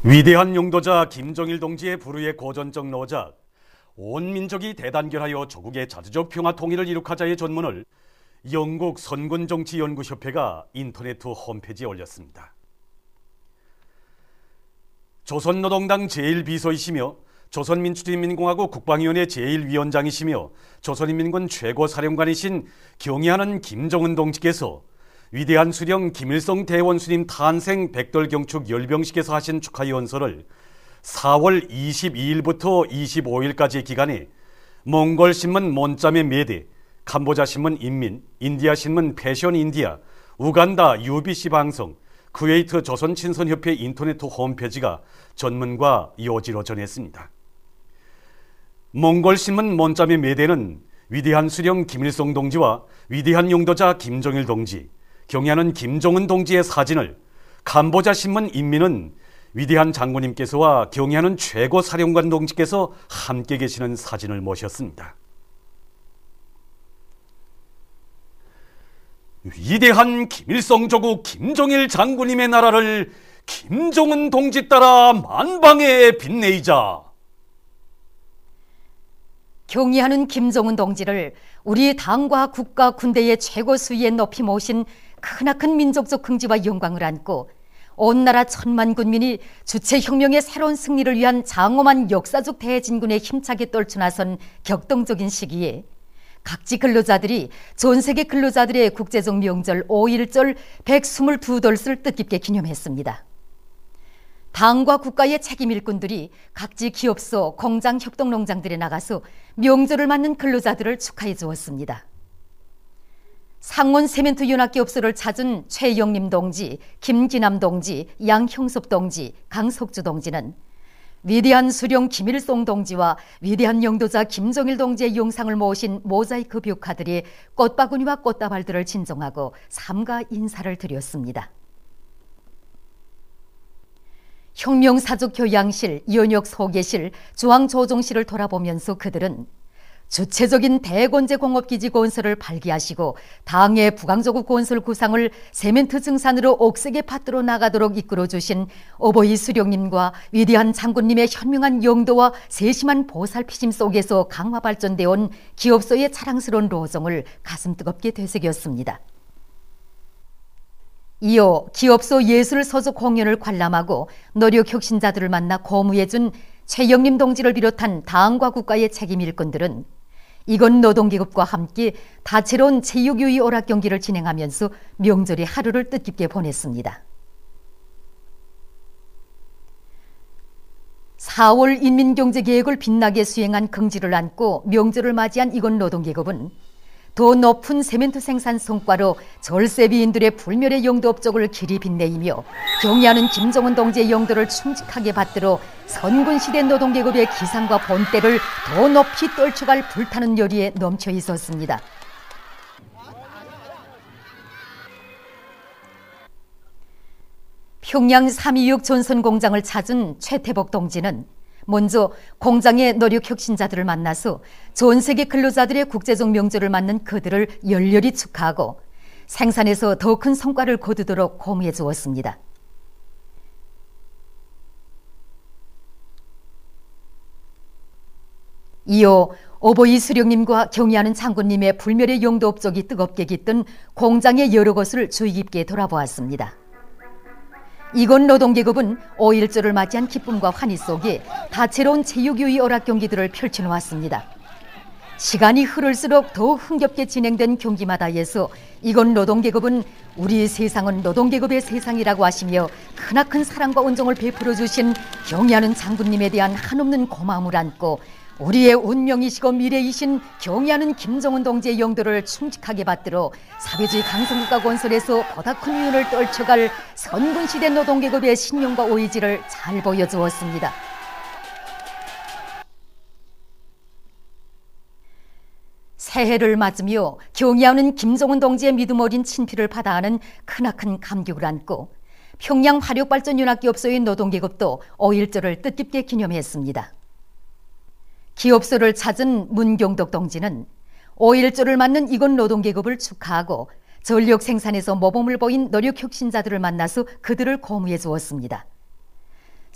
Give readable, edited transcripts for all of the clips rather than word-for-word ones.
위대한 용도자 김정일 동지의 불후의 고전적 노작 온 민족이 대단결하여 조국의 자주적 평화 통일을 이룩하자의 전문을 영국 선군정치연구협회가 인터넷 홈페이지에 올렸습니다. 조선노동당 제1비서이시며 조선민주주의인민공화국 국방위원회 제1위원장이시며 조선인민군 최고사령관이신 경애하는 김정은 동지께서 위대한 수령 김일성 대원수님 탄생 백돌경축 열병식에서 하신 축하 연설을 4월 22일부터 25일까지의 기간에 몽골신문 몬짜메 메데, 캄보자신문 인민, 인디아신문 패션 인디아, 우간다 UBC 방송, 쿠웨이트 조선친선협회 인터넷 홈페이지가 전문과 요지로 전했습니다. 몽골신문 몬짜메 메데는 위대한 수령 김일성 동지와 위대한 용도자 김정일 동지, 경애하는 김정은 동지의 사진을, 캄보자 신문 인민은 위대한 장군님께서와 경애하는 최고 사령관 동지께서 함께 계시는 사진을 모셨습니다. 위대한 김일성 조국 김정일 장군님의 나라를 김정은 동지 따라 만방에 빛내이자. 경애하는 김정은 동지를 우리 당과 국가 군대의 최고 수위에 높이 모신 크나큰 민족적 긍지와 영광을 안고 온 나라 천만 군민이 주체혁명의 새로운 승리를 위한 장엄한 역사적 대진군에 힘차게 떨쳐 나선 격동적인 시기에 각지 근로자들이 전 세계 근로자들의 국제적 명절 5.1절 122돌을 뜻깊게 기념했습니다. 당과 국가의 책임 일꾼들이 각지 기업소, 공장, 협동농장들에 나가서 명절을 맞는 근로자들을 축하해 주었습니다. 상원 세멘트 연합기업소를 찾은 최영림 동지, 김기남 동지, 양형섭 동지, 강석주 동지는 위대한 수령 김일성 동지와 위대한 영도자 김정일 동지의 영상을 모신 모자이크 벽화들이 꽃바구니와 꽃다발들을 진정하고 삼가 인사를 드렸습니다. 혁명사적 교양실, 연역 소개실, 중앙조정실을 돌아보면서 그들은 주체적인 대건재 공업기지 건설을 발기하시고 당의 부강조국 건설 구상을 세멘트 증산으로 옥색의 밭으로 나가도록 이끌어주신 어버이 수령님과 위대한 장군님의 현명한 영도와 세심한 보살피심 속에서 강화 발전되어 온 기업소의 자랑스러운 로정을 가슴 뜨겁게 되새겼습니다. 이어 기업소 예술 서적 공연을 관람하고 노력 혁신자들을 만나 고무해준 최영림 동지를 비롯한 당과 국가의 책임 일꾼들은 이건 노동계급과 함께 다채로운 체육유의 오락 경기를 진행하면서 명절의 하루를 뜻깊게 보냈습니다. 4월 인민경제계획을 빛나게 수행한 긍지를 안고 명절을 맞이한 이건 노동계급은 더 높은 세멘트 생산 성과로 절세비인들의 불멸의 영도 업적을 길이 빛내이며 경애하는 김정은 동지의 영도를 충직하게 받들어 선군시대 노동계급의 기상과 본때를 더 높이 떨쳐갈 불타는 열의에 넘쳐 있었습니다. 평양 326 전선공장을 찾은 최태복 동지는 먼저 공장의 노력 혁신자들을 만나서 전 세계 근로자들의 국제적 명절을 맞는 그들을 열렬히 축하하고 생산에서 더 큰 성과를 거두도록 고무해 주었습니다. 이어 어버이 수령님과 경애하는 장군님의 불멸의 영도 업적이 뜨겁게 깃든 공장의 여러 것을 주의 깊게 돌아보았습니다. 이건 노동계급은 5.1절을 맞이한 기쁨과 환희 속에 다채로운 체육유의 오락 경기들을 펼쳐놓았습니다. 시간이 흐를수록 더욱 흥겹게 진행된 경기마다에서 이건 노동계급은 우리 세상은 노동계급의 세상이라고 하시며 크나큰 사랑과 온정을 베풀어 주신 경애하는 장군님에 대한 한없는 고마움을 안고 우리의 운명이시고 미래이신 경애하는 김정은 동지의 영도를 충직하게 받들어 사회주의 강성국가 건설에서 보다 큰 위운을 떨쳐갈 선군시대 노동계급의 신용과 의지를 잘 보여주었습니다. 새해를 맞으며 경애하는 김정은 동지의 믿음 어린 친필을 받아하는 크나큰 감격을 안고 평양 화력발전연합기업소의 노동계급도 5.1절을 뜻깊게 기념했습니다. 기업소를 찾은 문경덕 동지는 5.1절을 맞는 이건 노동계급을 축하하고 전력 생산에서 모범을 보인 노력 혁신자들을 만나서 그들을 고무해 주었습니다.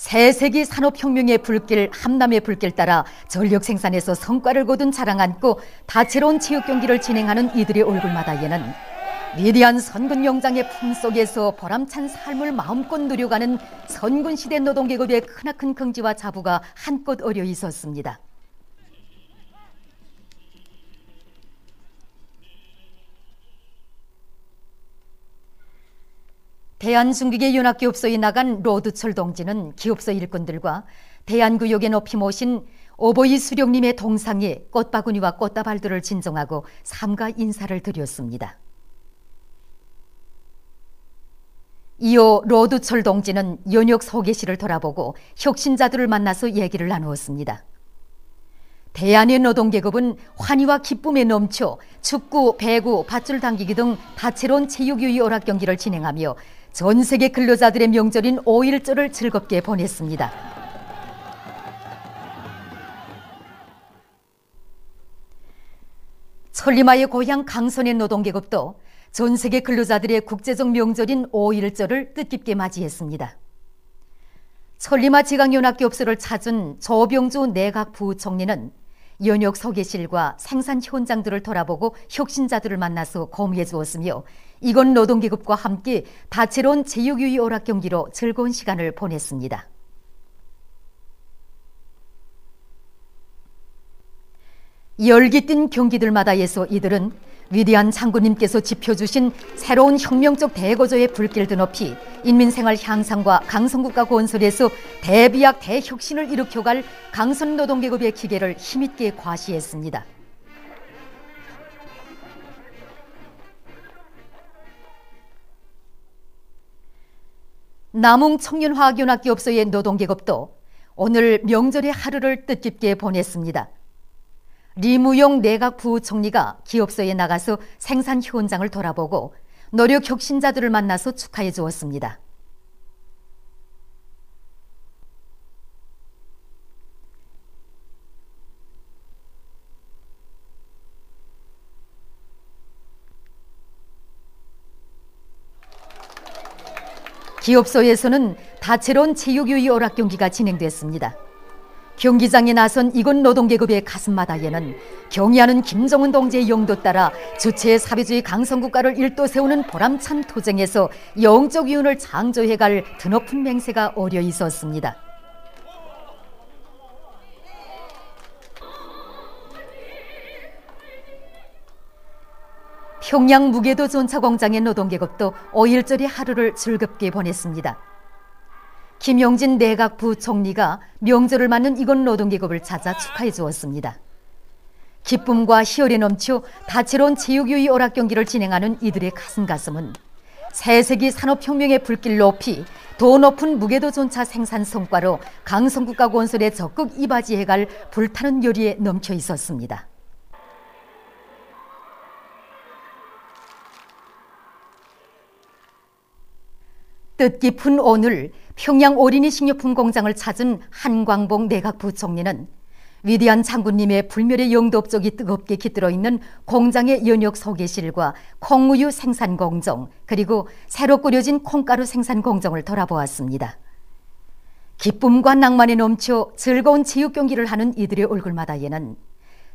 새세기 산업혁명의 불길, 함남의 불길 따라 전력 생산에서 성과를 거둔 자랑 안고 다채로운 체육 경기를 진행하는 이들의 얼굴마다에는 위대한 선군 영장의 품속에서 보람찬 삶을 마음껏 누려가는 선군시대 노동계급의 크나큰 긍지와 자부가 한껏 어려 있었습니다. 대한중국의 연합기업소에 나간 로드철 동지는 기업소 일꾼들과 대한구역에 높이 모신 오보이 수령님의 동상에 꽃바구니와 꽃다발들을 진정하고 삼가 인사를 드렸습니다. 이어 로드철 동지는 연역 소개시를 돌아보고 혁신자들을 만나서 얘기를 나누었습니다. 대한의 노동계급은 환희와 기쁨에 넘쳐 축구, 배구, 밧줄 당기기 등 다채로운 체육유희 오락 경기를 진행하며 전 세계 근로자들의 명절인 5.1절을 즐겁게 보냈습니다. 천리마의 고향 강선의 노동계급도 전 세계 근로자들의 국제적 명절인 5.1절을 뜻깊게 맞이했습니다. 천리마 지강연합기업소를 찾은 조병주 내각 부총리는 연역 소개실과 생산 현장들을 돌아보고 혁신자들을 만나서 공유해 주었으며 이건 노동계급과 함께 다채로운 체육유희 오락 경기로 즐거운 시간을 보냈습니다. 열기 띤 경기들마다에서 이들은 위대한 장군님께서 지펴주신 새로운 혁명적 대거조의 불길 드높이 인민생활 향상과 강성국가 건설에서 대비약 대혁신을 일으켜갈 강선노동계급의 기계를 힘있게 과시했습니다. 남웅 청년화학연합기업소의 노동계급도 오늘 명절의 하루를 뜻깊게 보냈습니다. 리무용 내각 부총리가 기업소에 나가서 생산 현장을 돌아보고 노력 혁신자들을 만나서 축하해 주었습니다. 기업소에서는 다채로운 체육유희 오락 경기가 진행됐습니다. 경기장에 나선 이군 노동계급의 가슴마다에는 경의하는 김정은 동지의 영도 따라 주체의 사회주의 강성국가를 일도 세우는 보람찬 투쟁에서 영적 위운을 창조해갈 드높은 맹세가 어려 있었습니다. 평양 무계도 전차공장의 노동계급도 5.1절의 하루를 즐겁게 보냈습니다. 김용진 내각 부총리가 명절을 맞는 이군 노동계급을 찾아 축하해 주었습니다. 기쁨과 희열에 넘쳐 다채로운 체육유희 오락 경기를 진행하는 이들의 가슴은 새세기 산업혁명의 불길 높이 더 높은 무계도 전차 생산 성과로 강성국가 건설에 적극 이바지해갈 불타는 열의에 넘쳐 있었습니다. 뜻깊은 오늘 평양 어린이 식료품 공장을 찾은 한광봉 내각 부총리는 위대한 장군님의 불멸의 영도 업적이 뜨겁게 깃들어 있는 공장의 연역 소개실과 콩우유 생산 공정 그리고 새로 꾸려진 콩가루 생산 공정을 돌아보았습니다. 기쁨과 낭만에 넘쳐 즐거운 체육 경기를 하는 이들의 얼굴마다에는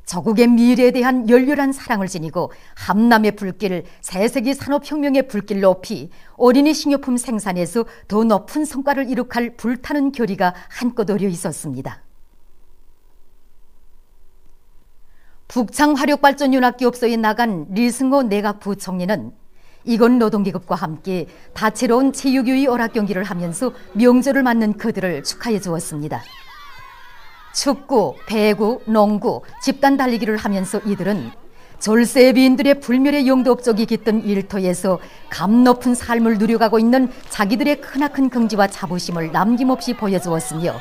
조국의 미래에 대한 열렬한 사랑을 지니고 함남의 불길, 새세기 산업혁명의 불길 높이 어린이 식료품 생산에서 더 높은 성과를 이룩할 불타는 결의가 한껏 어려 있었습니다. 북창화력발전연합기업소에 나간 리승호 내각 부총리는 이건 노동계급과 함께 다채로운 체육유희 오락 경기를 하면서 명절을 맞는 그들을 축하해 주었습니다. 축구, 배구, 농구, 집단 달리기를 하면서 이들은 절세비인들의 불멸의 영도 업적이 깃든 일터에서 감 높은 삶을 누려가고 있는 자기들의 크나큰 긍지와 자부심을 남김없이 보여주었으며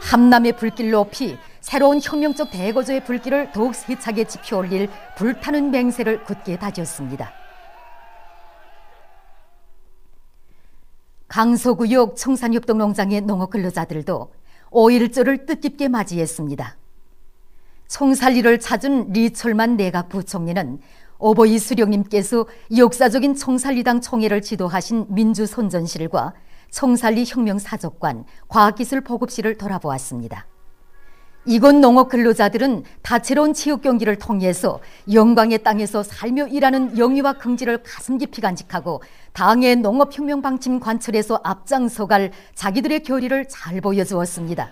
함남의 불길 높이 새로운 혁명적 대거조의 불길을 더욱 세차게 지펴올릴 불타는 맹세를 굳게 다졌습니다. 강서구역 청산협동농장의 농업근로자들도 5.1절을 뜻깊게 맞이했습니다. 총살리를 찾은 리철만 내각 부총리는 오보이 수령님께서 역사적인 총살리당 총회를 지도하신 민주선전실과 청살리 혁명사적관, 과학기술 보급실을 돌아보았습니다. 이곳 농업 근로자들은 다채로운 체육 경기를 통해서 영광의 땅에서 살며 일하는 영예와 긍지를 가슴 깊이 간직하고 당의 농업혁명 방침 관철에서 앞장서갈 자기들의 결의를 잘 보여주었습니다.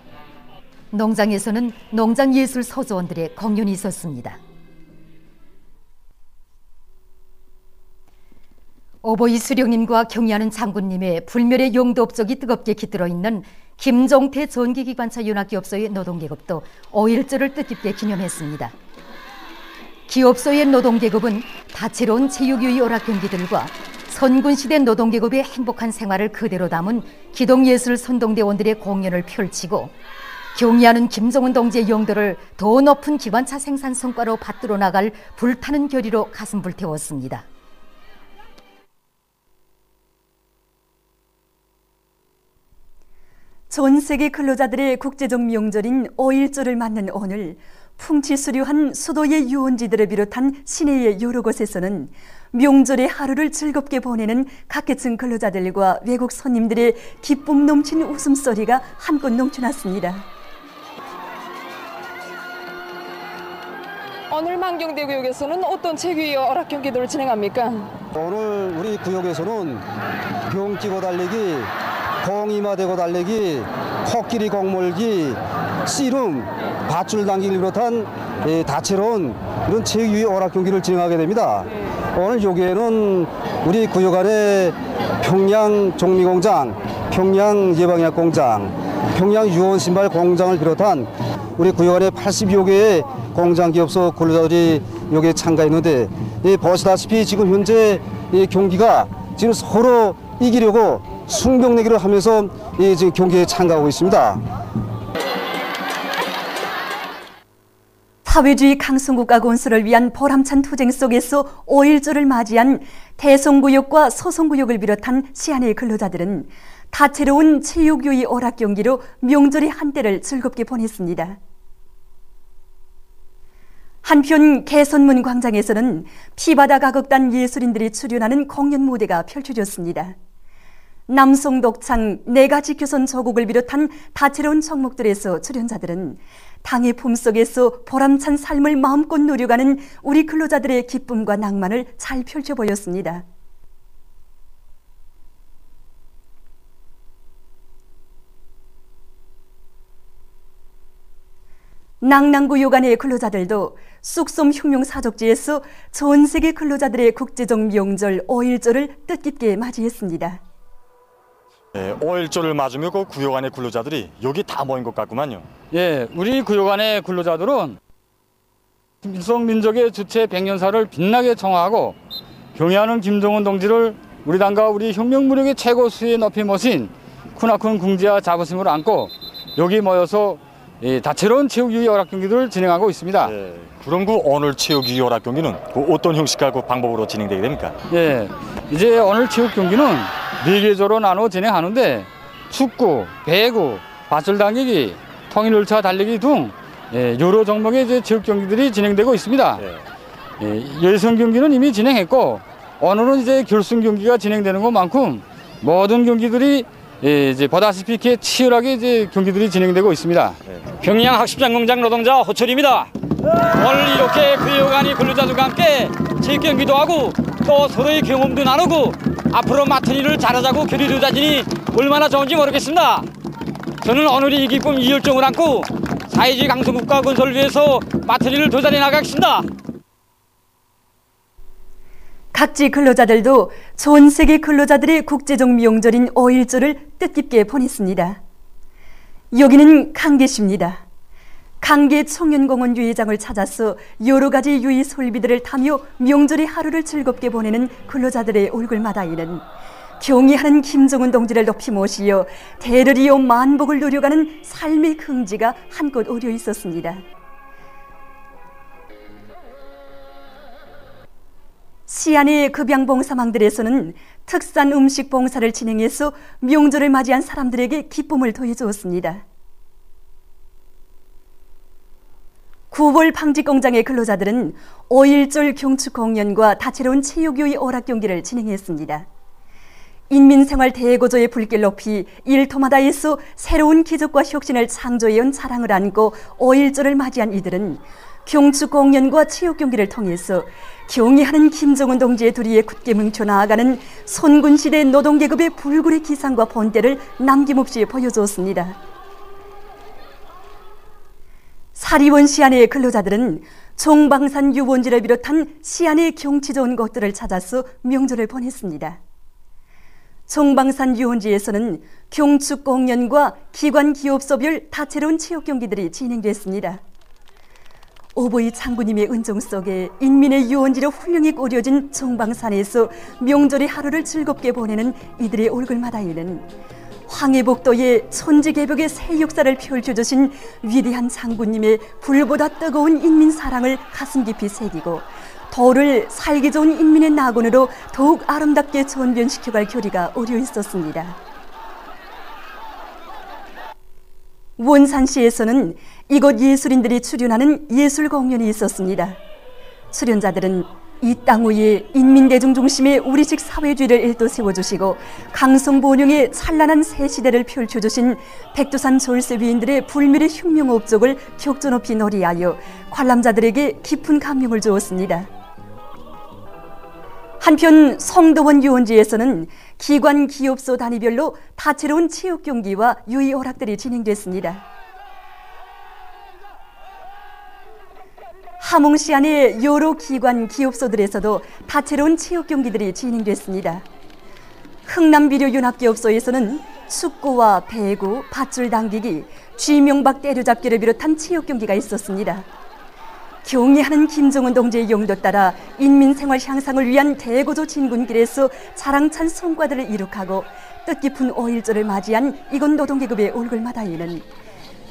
농장에서는 농장예술 서조원들의 공연이 있었습니다. 어버이 수령님과 경의하는 장군님의 불멸의 용도 업적이 뜨겁게 깃들어 있는 김종태 전기기관차 윤활기업소의 노동계급도 5.1절을 뜻깊게 기념했습니다. 기업소의 노동계급은 다채로운 체육유희 오락 경기들과 선군시대 노동계급의 행복한 생활을 그대로 담은 기동예술 선동대원들의 공연을 펼치고 경의하는 김정은 동지의 용도를 더 높은 기관차 생산 성과로 받들어 나갈 불타는 결의로 가슴 불태웠습니다. 전 세계 근로자들의 국제적 명절인 5.1절을 맞는 오늘, 풍치수려한 수도의 유원지들을 비롯한 시내의 여러 곳에서는 명절의 하루를 즐겁게 보내는 각계층 근로자들과 외국 손님들의 기쁨 넘친 웃음소리가 한껏 넘쳐났습니다. 오늘 만경대구역에서는 어떤 체육의 오락 경기들을 진행합니까? 오늘 우리 구역에서는 병 끼고 달리기, 공이마 대고 달리기, 코끼리 공몰기, 씨름, 밧줄 당기기를 비롯한 다채로운 이런 체육유희 오락 경기를 진행하게 됩니다. 오늘 여기에는 우리 구역 안에 평양 종미공장, 평양 예방약공장, 평양 유원신발 공장을 비롯한 우리 구역 안에 80여 개의 공장 기업소 근로자들이 여기에 참가했는데, 보시다시피 지금 현재 이 경기가 지금 서로 이기려고 숭늉내기를 하면서 지금 경기에 참가하고 있습니다. 사회주의 강성국가 건설을 위한 보람찬 투쟁 속에서 5.1절을 맞이한 대성구역과 소성구역을 비롯한 시안의 근로자들은 다채로운 체육유희 오락 경기로 명절의 한때를 즐겁게 보냈습니다. 한편 개선문 광장에서는 피바다 가극단 예술인들이 출연하는 공연 무대가 펼쳐졌습니다. 남송 독창, 내가 지켜선 조국을 비롯한 다채로운 종목들에서 출연자들은 당의 품속에서 보람찬 삶을 마음껏 누려가는 우리 근로자들의 기쁨과 낭만을 잘 펼쳐 보였습니다. 낭랑구역 안의 근로자들도 쑥섬 혁명사적지에서 전 세계 근로자들의 국제적 명절 5.1절을 뜻깊게 맞이했습니다. 5.1절을 맞으며 그 구역 안의 근로자들이 여기 다 모인 것 같구만요. 예, 우리 구역 안의 근로자들은 김일성민족의 주체 100년사를 빛나게 청하하고 경의하는 김정은 동지를 우리 당과 우리 혁명무력의 최고 수위에 높이 모신 크나큰 궁지와 자부심을 안고 여기 모여서 다채로운 체육유희 오락 경기들을 진행하고 있습니다. 그럼 그 오늘 체육유희 오락 경기는 어떤 형식과 그 방법으로 진행되게 됩니까? 예, 이제 오늘 체육 경기는 4개조로 나눠 진행하는데 축구, 배구, 밧줄 당기기, 통일열차 달리기 등 여러 종목의 이제 체육 경기들이 진행되고 있습니다. 예선 경기는 이미 진행했고 오늘은 이제 결승 경기가 진행되는 것만큼 모든 경기들이 이제 보다시피 이렇게 치열하게 이제 경기들이 진행되고 있습니다. 평양 학습장 공장 노동자 호철입니다. 오늘 이렇게 구역 안의 근로자들과 함께 체육 경기도 하고 또 서로의 경험도 나누고 앞으로 맡은 일을 잘하자고 결의를 다지니 얼마나 좋은지 모르겠습니다. 저는 오늘 이 기쁨 이 열정을 안고 사회주의 강성국가 건설을 위해서 맡은 일을 도전해 나가겠습니다. 각지 근로자들도 전 세계 근로자들의 국제적 명절인 5.1절을 뜻깊게 보냈습니다. 여기는 강계시입니다. 강계 청년공원 유회장을 찾아서 여러 가지 유희 설비들을 타며 명절의 하루를 즐겁게 보내는 근로자들의 얼굴마다에는 경의하는 김정은 동지를 높이 모시어 대를 이어 만복을 누려가는 삶의 긍지가 한껏 어려 있었습니다. 시안의 급양봉사망들에서는 특산 음식 봉사를 진행해서 명절을 맞이한 사람들에게 기쁨을 더해주었습니다. 9월 방직공장의 근로자들은 5.1절 경축 공연과 다채로운 체육유희 오락 경기를 진행했습니다. 인민생활 대고조의 불길 높이 일터마다에서 새로운 기적과 혁신을 창조해온 자랑을 안고 5.1조를 맞이한 이들은 경축 공연과 체육 경기를 통해서 경의하는 김정은 동지의 도리에 굳게 뭉쳐 나아가는 손군시대 노동계급의 불굴의 기상과 본때를 남김없이 보여주었습니다. 사리원 시안의 근로자들은 종방산 유원지를 비롯한 시안의 경치 좋은 곳들을 찾아서 명절을 보냈습니다. 종방산 유원지에서는 경축 공연과 기관 기업소별 다채로운 체육 경기들이 진행됐습니다. 오보이 장군님의 은총 속에 인민의 유원지로 훌륭히 꾸려진 종방산에서 명절의 하루를 즐겁게 보내는 이들의 얼굴마다에는 황해복도의 천지개벽의 새 역사를 펼쳐주신 위대한 장군님의 불보다 뜨거운 인민 사랑을 가슴 깊이 새기고 도를 살기 좋은 인민의 낙원으로 더욱 아름답게 전변시켜갈 교리가 어려 있었습니다. 원산시에서는 이곳 예술인들이 출연하는 예술 공연이 있었습니다. 출연자들은 이 땅 위에 인민대중 중심의 우리식 사회주의를 일도 세워주시고 강성본영의 찬란한 새 시대를 펼쳐주신 백두산 졸세 위인들의 불멸의 혁명 업적을 격조 높이 노래하여 관람자들에게 깊은 감명을 주었습니다. 한편 성도원 유원지에서는 기관 기업소 단위별로 다채로운 체육 경기와 유의 오락들이 진행됐습니다. 함흥시안의 여러 기관 기업소들에서도 다채로운 체육 경기들이 진행됐습니다. 흥남비료연합기업소에서는 축구와 배구, 밧줄 당기기, 쥐명박 때려잡기를 비롯한 체육 경기가 있었습니다. 경의하는 김정은 동지의 용도 따라 인민생활 향상을 위한 대고조 진군길에서 자랑찬 성과들을 이룩하고 뜻깊은 5.1조를 맞이한 이곳 노동계급의 얼굴마다에는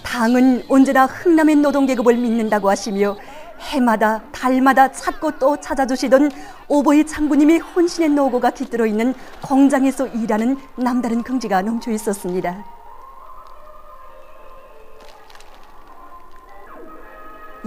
당은 언제나 흥남의 노동계급을 믿는다고 하시며 해마다 달마다 찾고 또 찾아주시던 오보이 장군님의 혼신의 노고가 깃들어 있는 공장에서 일하는 남다른 긍지가 넘쳐 있었습니다.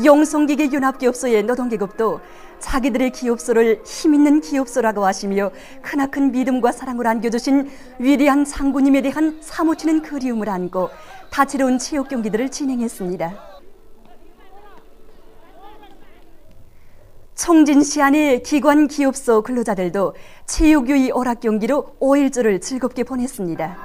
용성기계 연합기업소의 노동계급도 자기들의 기업소를 힘있는 기업소라고 하시며 크나큰 믿음과 사랑을 안겨주신 위대한 장군님에 대한 사무치는 그리움을 안고 다채로운 체육 경기들을 진행했습니다. 청진시안의 기관 기업소 근로자들도 체육유의 오락 경기로 5.1조를 즐겁게 보냈습니다.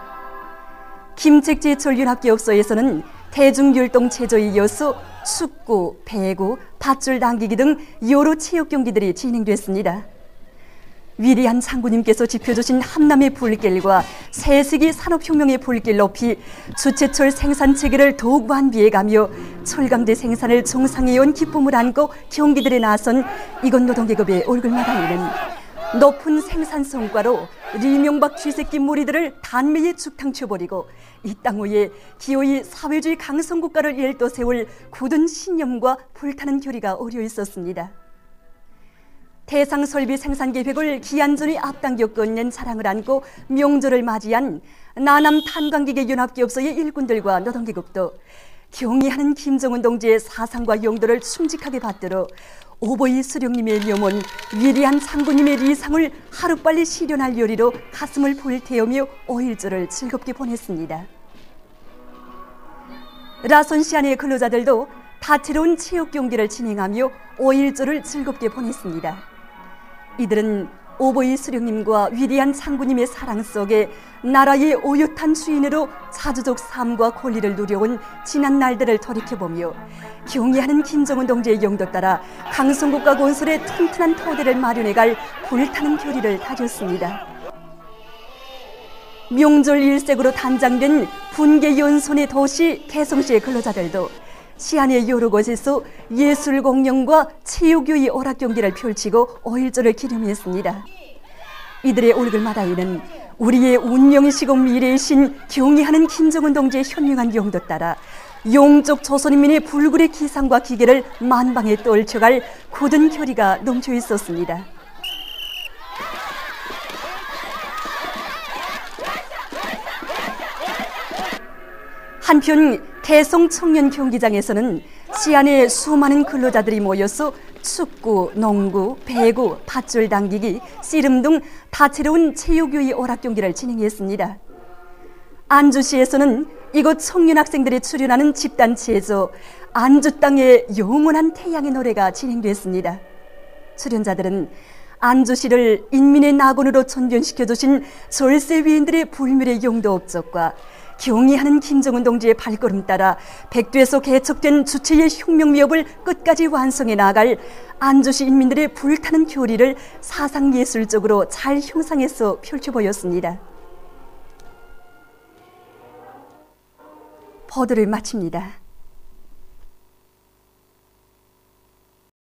김책제철연합기업소에서는 대중율동 체조에 이어서 축구, 배구, 밧줄 당기기 등 여러 체육 경기들이 진행됐습니다. 위대한 장군님께서 지펴주신 함남의 불길과 새세기 산업혁명의 불길 높이 주체철 생산 체계를 더욱 완비해가며 철강제 생산을 정상해온 기쁨을 안고 경기들에 나선 이곳 노동계급의 얼굴마다에는 높은 생산 성과로 리명박 쥐새끼 무리들을 단매에 죽탕쳐버리고 이 땅 위에 기어이 사회주의 강성국가를 일도 세울 굳은 신념과 불타는 결의가 어려 있었습니다. 대상설비 생산계획을 기한전의 앞당겨 끝낸 자랑을 안고 명절을 맞이한 나남 탄광기계 연합기업소의 일꾼들과 노동계급도 경의하는 김정은 동지의 사상과 용도를 충직하게 받들어 오보이 수령님의 명언 위대한 장군님의 리상을 하루빨리 실현할 요리로 가슴을 불태우며 5.1조를 즐겁게 보냈습니다. 라손시안의 근로자들도 다채로운 체육 경기를 진행하며 5.1조를 즐겁게 보냈습니다. 이들은 오보이 수령님과 위대한 장군님의 사랑 속에 나라의 오ют한 주인으로 자주적 삶과 권리를 누려온 지난 날들을 돌이켜보며 경의하는 김정은 동지의 용도 따라 강성국가 건설의 튼튼한 토대를 마련해갈 불타는 결의를 다졌습니다. 명절 일색으로 단장된 분계연손의 도시 개성시의 근로자들도 시안의 여러 곳에서 예술 공연과 체육유의 오락 경기를 펼치고 5.1조를 기념했습니다. 이들의 얼굴마다에는 우리의 운명이시고 미래이신 경의하는 김정은 동지의 현명한 용도 따라 용족 조선인민의 불굴의 기상과 기계를 만방에 떨쳐갈 굳은 결의가 넘쳐 있었습니다. 한편 개성 청년 경기장에서는 시안에 수많은 근로자들이 모여서 축구, 농구, 배구, 밧줄 당기기, 씨름 등 다채로운 체육유희 오락 경기를 진행했습니다. 안주시에서는 이곳 청년 학생들이 출연하는 집단체에서 안주 땅의 영원한 태양의 노래가 진행됐습니다. 출연자들은 안주시를 인민의 낙원으로 전변시켜 주신 절세 위인들의 불멸의 용도 업적과 경의하는 김정은 동지의 발걸음 따라 백두에서 개척된 주체의 혁명미업을 끝까지 완성해 나갈 안주시 인민들의 불타는 교리를 사상예술적으로 잘 형상해서 펼쳐보였습니다. 보도를 마칩니다.